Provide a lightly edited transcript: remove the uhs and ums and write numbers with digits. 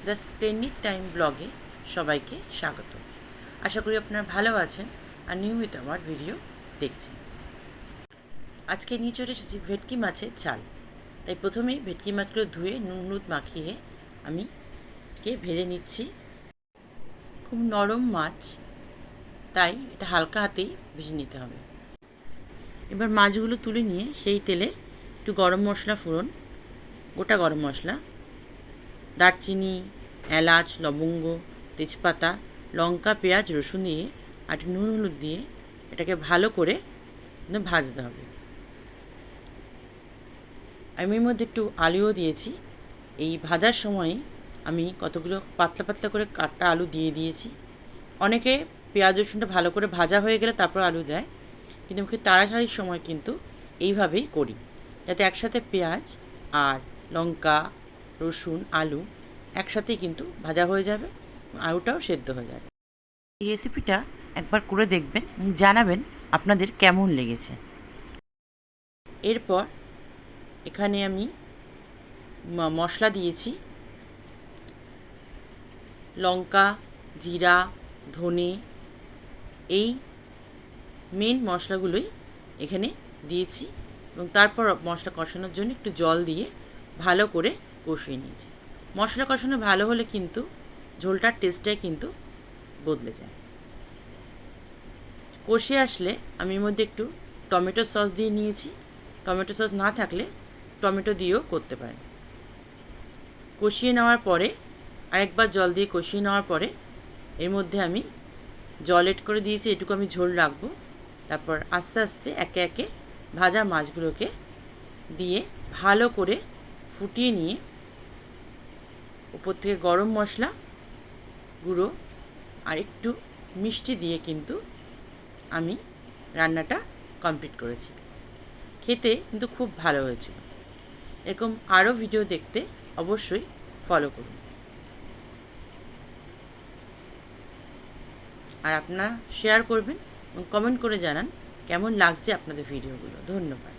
The splendid time ব্লগে সবাইকে স্বাগত। আশা করি আপনারা ভালো আছেন আর নিয়মিত আমার ভিডিও দেখছেন। আজকে নিয়ে চলে এসেছি ভেটকি মাছের ঝাল। তাই প্রথমেই ভেটকি মাছগুলো ধুয়ে নুন হলুদ মাখিয়ে আমি ভেজে নিচ্ছি। খুব নরম মাছ, তাই এটা হালকা হাতেই ভেজে নিতে হবে। এবার মাছগুলো তুলে নিয়ে সেই তেলে একটু গরম মশলা ফোড়ন, গোটা গরম মশলা, দারচিনি, এলাচ, লবঙ্গ, তেজপাতা, লঙ্কা, পেঁয়াজ, রসুন দিয়ে আর একটু নুন হলুদ দিয়ে এটাকে ভালো করে ভাজতে হবে। আমি এর মধ্যে একটু আলুও দিয়েছি। এই ভাজার সময় আমি কতগুলো পাতলা পাতলা করে কাটা আলু দিয়ে দিয়েছি। অনেকে পেঁয়াজ রসুনটা ভালো করে ভাজা হয়ে গেলে তারপর আলু দেয়, কিন্তু আমাকে তাড়াতাড়ির সময় কিন্তু এইভাবেই করি, যাতে একসাথে পেঁয়াজ আর লঙ্কা, রসুন, আলু একসাথেই কিন্তু ভাজা হয়ে যাবে, আলুটাও সেদ্ধ হয়ে যাবে। এই রেসিপিটা একবার করে দেখবেন এবং জানাবেন আপনাদের কেমন লেগেছে। এরপর এখানে আমি মশলা দিয়েছি, লঙ্কা, জিরা, ধনে, এই মেন মশলাগুলোই এখানে দিয়েছি এবং তারপর মশলা কষানোর জন্য একটু জল দিয়ে ভালো করে কষিয়ে নিয়েছি। মশলা কষানো ভালো হলে কিন্তু ঝোলটার টেস্টটাই কিন্তু বদলে যায়। কষে আসলে আমি এর মধ্যে একটু টমেটো সস দিয়ে নিয়েছি। টমেটো সস না থাকলে টমেটো দিয়েও করতে পারেন। কষিয়ে নেওয়ার পরে আরেকবার জল দিয়ে কষিয়ে নেওয়ার পরে এর মধ্যে আমি জল এড করে দিয়েছি, এটুকু আমি ঝোল রাখবো। তারপর আস্তে আস্তে একে একে ভাজা মাছগুলোকে দিয়ে ভালো করে ফুটিয়ে নিয়ে উপর থেকে গরম মশলা গুঁড়ো আর একটু মিষ্টি দিয়ে কিন্তু আমি রান্নাটা কমপ্লিট করেছি। খেতে কিন্তু খুব ভালো হয়েছিল। এরকম আরও ভিডিও দেখতে অবশ্যই ফলো করুন। আর আপনারা শেয়ার করবেন এবং কমেন্ট করে জানান কেমন লাগছে আপনাদের ভিডিওগুলো। ধন্যবাদ।